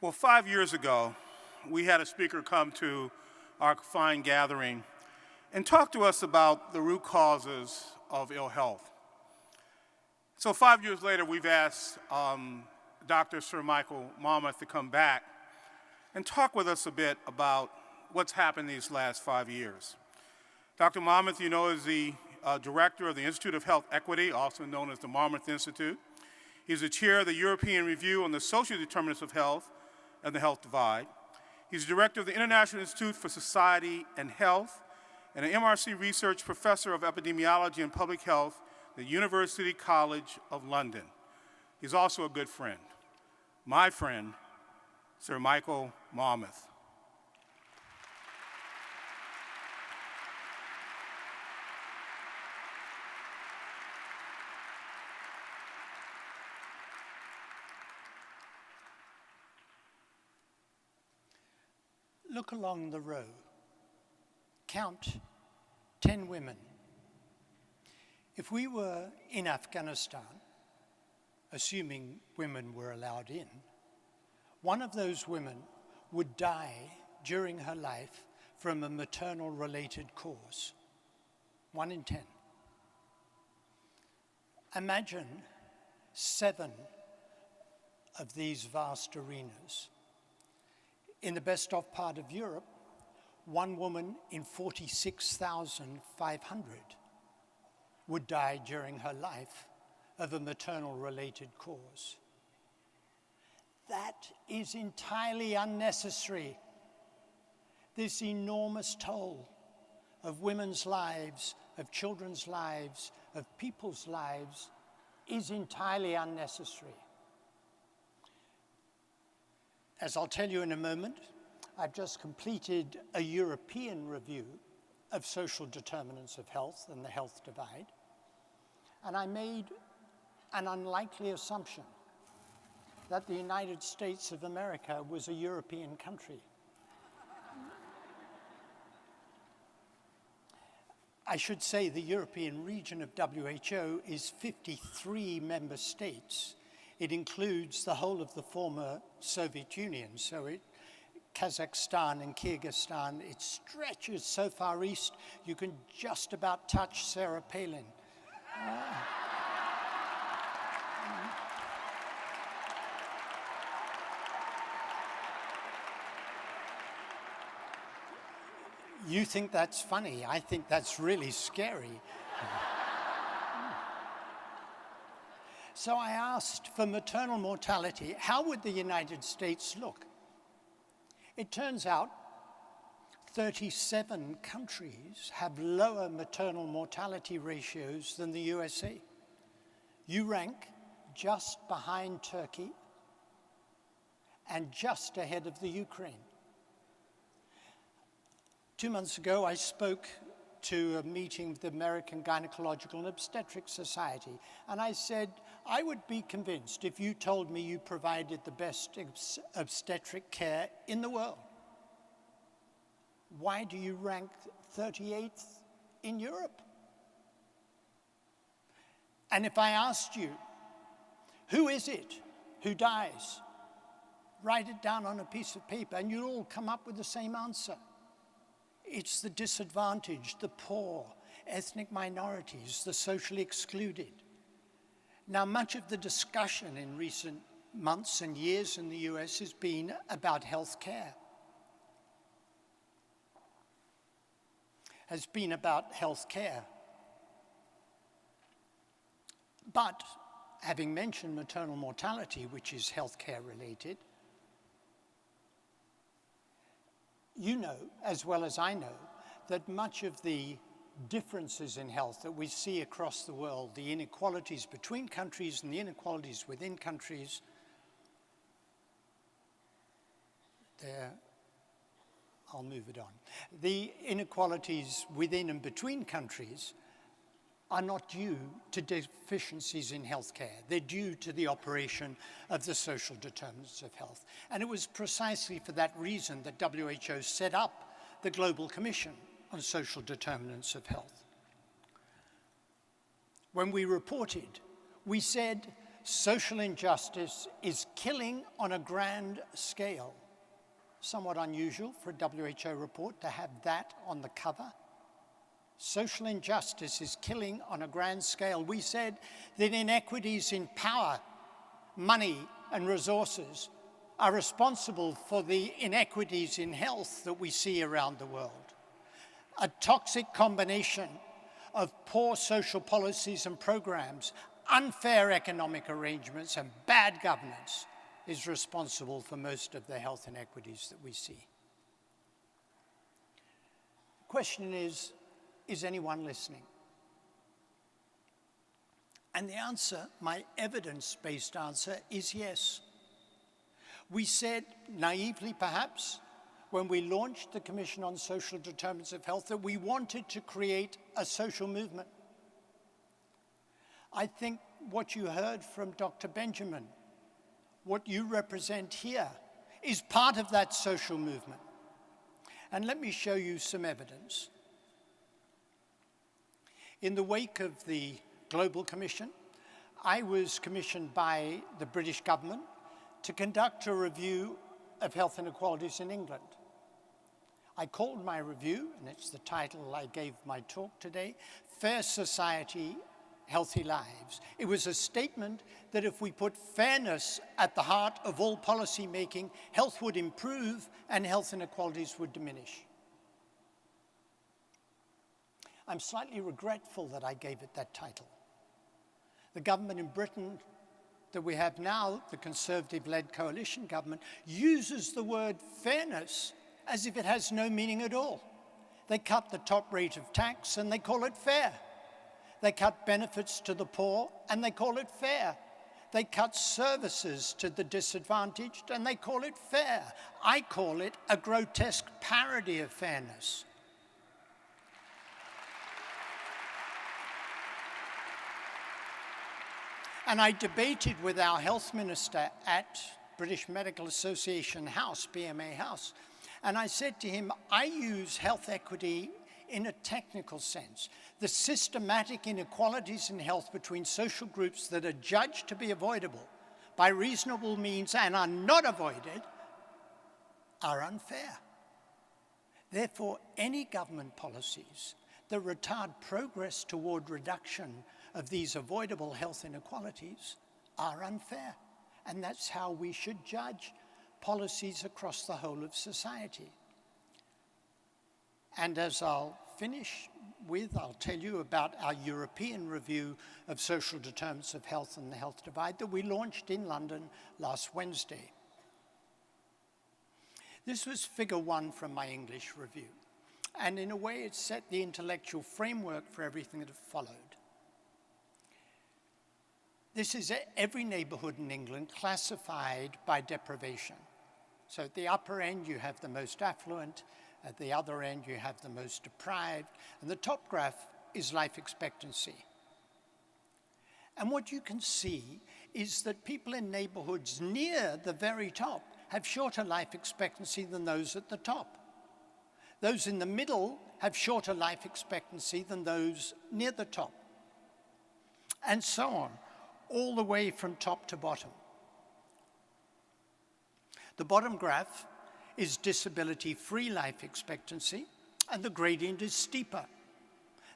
Well, 5 years ago, we had a speaker come to our fine gathering and talk to us about the root causes of ill health. So 5 years later, we've asked Dr. Sir Michael Marmot to come back and talk with us a bit about what's happened these last 5 years. Dr. Marmot, you know, is the director of the Institute of Health Equity, also known as the Marmot Institute. He's the chair of the European Review on the Social Determinants of Health and the Health Divide. He's director of the International Institute for Society and Health and an MRC Research Professor of Epidemiology and Public Health at the University College of London. He's also a good friend. My friend, Sir Michael Marmot. Look along the row. Count 10 women. If we were in Afghanistan, assuming women were allowed in, one of those women would die during her life from a maternal-related cause. 1 in 10. Imagine 7 of these vast arenas. In the best-off part of Europe, 1 woman in 46,500 would die during her life of a maternal-related cause. That is entirely unnecessary. This enormous toll of women's lives, of children's lives, of people's lives is entirely unnecessary. As I'll tell you in a moment, I've just completed a European review of social determinants of health and the health divide, and I made an unlikely assumption that the United States of America was a European country. I should say the European region of WHO is 53 member states. It includes the whole of the former Soviet Union, so Kazakhstan and Kyrgyzstan. It stretches so far east, you can just about touch Sarah Palin. You think that's funny. I think that's really scary. So I asked for maternal mortality, how would the United States look? It turns out 37 countries have lower maternal mortality ratios than the USA. You rank just behind Turkey and just ahead of the Ukraine. 2 months ago, I spoke to a meeting with the American Gynecological and Obstetric Society, and I said, I would be convinced if you told me you provided the best obstetric care in the world. Why do you rank 38th in Europe? And if I asked you, who is it who dies? Write it down on a piece of paper, and you'll all come up with the same answer. It's the disadvantaged, the poor, ethnic minorities, the socially excluded. Now, much of the discussion in recent months and years in the US has been about health care. But having mentioned maternal mortality, which is healthcare related, you know, as well as I know, that much of the differences in health that we see across the world, the inequalities between countries and the inequalities within countries, I'll move it on. The inequalities within and between countries are not due to deficiencies in healthcare. They're due to the operation of the social determinants of health. And it was precisely for that reason that WHO set up the Global Commission on Social Determinants of Health. When we reported, we said social injustice is killing on a grand scale. Somewhat unusual for a WHO report to have that on the cover. Social injustice is killing on a grand scale. We said that inequities in power, money, and resources are responsible for the inequities in health that we see around the world. A toxic combination of poor social policies and programs, unfair economic arrangements, and bad governance is responsible for most of the health inequities that we see. The question is anyone listening? And the answer, my evidence-based answer, is yes. We said, naively perhaps, when we launched the Commission on Social Determinants of Health, that we wanted to create a social movement. I think what you heard from Dr. Benjamin, what you represent here, is part of that social movement. And let me show you some evidence. In the wake of the Global Commission, I was commissioned by the British government to conduct a review of health inequalities in England. I called my review, and it's the title I gave my talk today, Fair Society, Healthy Lives. It was a statement that if we put fairness at the heart of all policy making, health would improve and health inequalities would diminish. I'm slightly regretful that I gave it that title. The government in Britain that we have now, the Conservative-led coalition government, uses the word fairness as if it has no meaning at all. They cut the top rate of tax and they call it fair. They cut benefits to the poor and they call it fair. They cut services to the disadvantaged and they call it fair. I call it a grotesque parody of fairness. And I debated with our health minister at British Medical Association House, BMA House, and I said to him, I use health equity in a technical sense. The systematic inequalities in health between social groups that are judged to be avoidable by reasonable means and are not avoided are unfair. Therefore, any government policies that retard progress toward reduction of these avoidable health inequalities are unfair. And that's how we should judge policies across the whole of society. And as I'll finish with, I'll tell you about our European review of social determinants of health and the health divide that we launched in London last Wednesday. This was figure 1 from my English review. And in a way, it set the intellectual framework for everything that followed. This is every neighborhood in England classified by deprivation. So at the upper end, you have the most affluent. At the other end, you have the most deprived. And the top graph is life expectancy. And what you can see is that people in neighborhoods near the very top have shorter life expectancy than those at the top. Those in the middle have shorter life expectancy than those near the top. And so on, all the way from top to bottom. The bottom graph is disability-free life expectancy, and the gradient is steeper.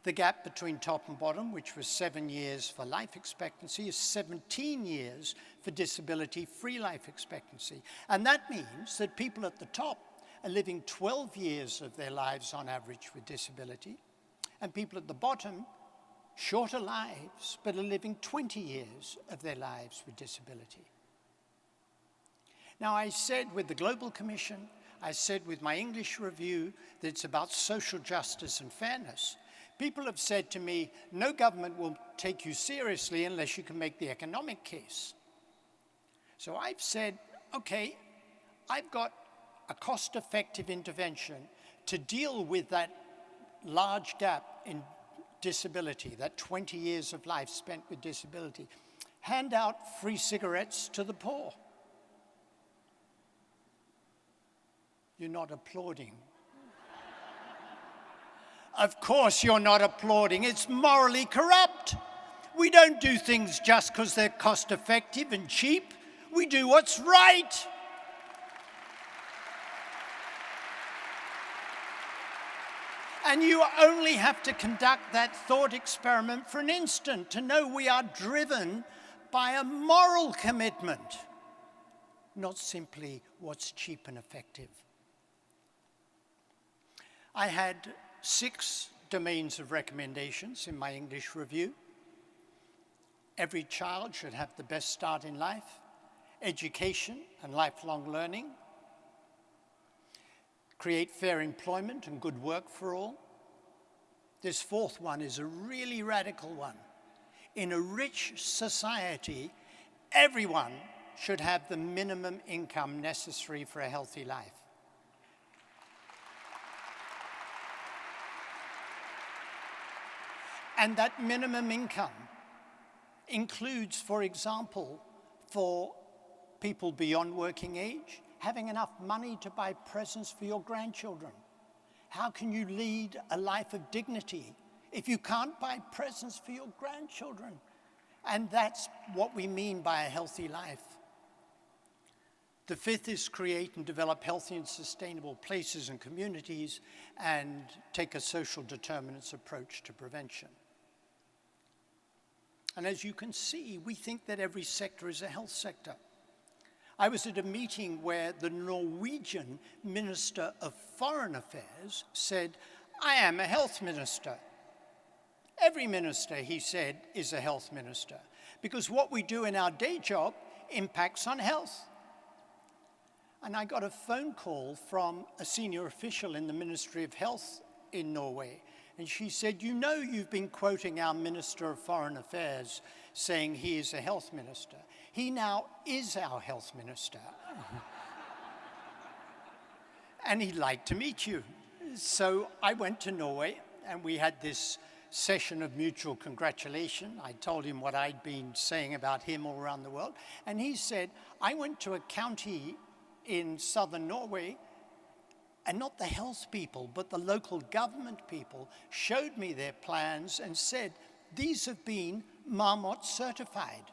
The gap between top and bottom, which was 7 years for life expectancy, is 17 years for disability-free life expectancy. And that means that people at the top are living 12 years of their lives on average with disability, and people at the bottom, shorter lives, but are living 20 years of their lives with disability. Now, I said with the Global Commission, I said with my English review that it's about social justice and fairness. People have said to me, no government will take you seriously unless you can make the economic case. So I've said, okay, I've got a cost-effective intervention to deal with that large gap in disability, that 20 years of life spent with disability. Hand out free cigarettes to the poor. You're not applauding. Of course you're not applauding. It's morally corrupt. We don't do things just because they're cost effective and cheap. We do what's right. And you only have to conduct that thought experiment for an instant to know we are driven by a moral commitment, not simply what's cheap and effective. I had 6 domains of recommendations in my English review. Every child should have the best start in life, education and lifelong learning, create fair employment and good work for all. This 4th one is a really radical one. In a rich society, everyone should have the minimum income necessary for a healthy life. And that minimum income includes, for example, for people beyond working age, having enough money to buy presents for your grandchildren. How can you lead a life of dignity if you can't buy presents for your grandchildren? And that's what we mean by a healthy life. The 5th is create and develop healthy and sustainable places and communities and take a social determinants approach to prevention. And as you can see, we think that every sector is a health sector. I was at a meeting where the Norwegian Minister of Foreign Affairs said, "I am a health minister." Every minister, he said, is a health minister, because what we do in our day job impacts on health. And I got a phone call from a senior official in the Ministry of Health in Norway, and she said, "You know, you've been quoting our Minister of Foreign Affairs saying he is a health minister. He now is our health minister." And he'd like to meet you. So I went to Norway and we had this session of mutual congratulation. I told him what I'd been saying about him all around the world. And he said, "I went to a county in southern Norway, and not the health people, but the local government people showed me their plans and said, these have been Marmot certified."